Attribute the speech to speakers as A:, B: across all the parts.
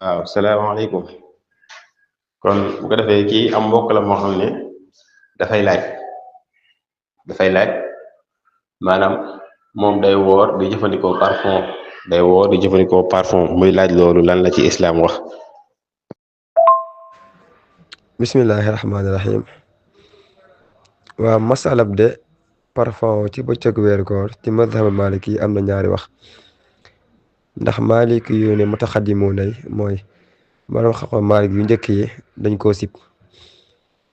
A: waaw salaamaaleykum. Kon bu ko defee kii am mbokk la moo xam ne dafay laaj dafay laaj maanaam moom day woor di jëfandikoo parfum day woor di jëfandikoo parfum muy laaj loolu lan la ci islaam wax.
B: bismillahi rahmaani rahim. waa masalab de parfum ci bëccëg weeru koor ci madhab maliki yi am na ñaari wax, ndax maliki yu ne mutaxaddimu nay mooy borom xam-xam malik yu njëkk yi dañ koo sib.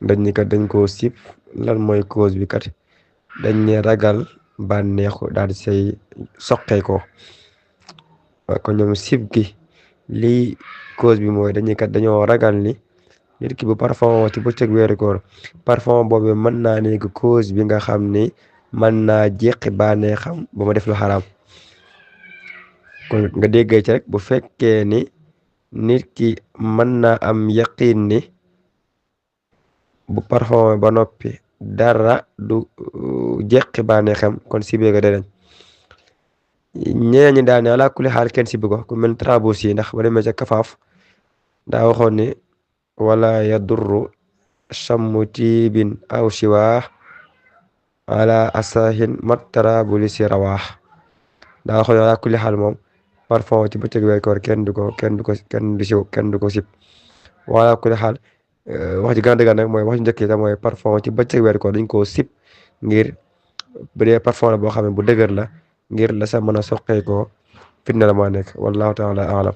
B: dañ ni kat dañ koo sib, lan mooy cause bi kat dañ ne ragal bànneexu daal di say soqee ko. kon ñoom sib gi lii cause bi mooy dañuy kat dañoo ragal ni nit ki bu parfum ci bëccëg weeru koor parfum boobu mën naa nekk cause bi nga xam ni mën naa jeqi bànneexam ba ma def lu xaraam. kon nga déggee ci rek bu fekkee ni nit ki mën naa am yaqiin ni bu parfum ba noppi dara du jeqi bànneexam kon sibee ga danañ. ñeneen ñi daal ne ala kulli xaal kenn sibi ko ku mel Trabousi yi, ndax ba demee ca kafaaf daa waxoon ni wala yadurru chammu tiibin aw siwaax ala asahin mattarabuli si rawaax. daa waxoon ne ala kulli xaal moom parfum ci bëccëg weer koor kenn du ko sib. wala kulli xaal wax ji gën a dëgg nag mooy wax ji njëkk yi te mooy parfum ci bëccëg weer koor dañ koo sib ngir bu dee parfum la boo xam ne bu dëgër la ngir la sa mën a soqee ko fitna la maa nekk wallahu taala alam.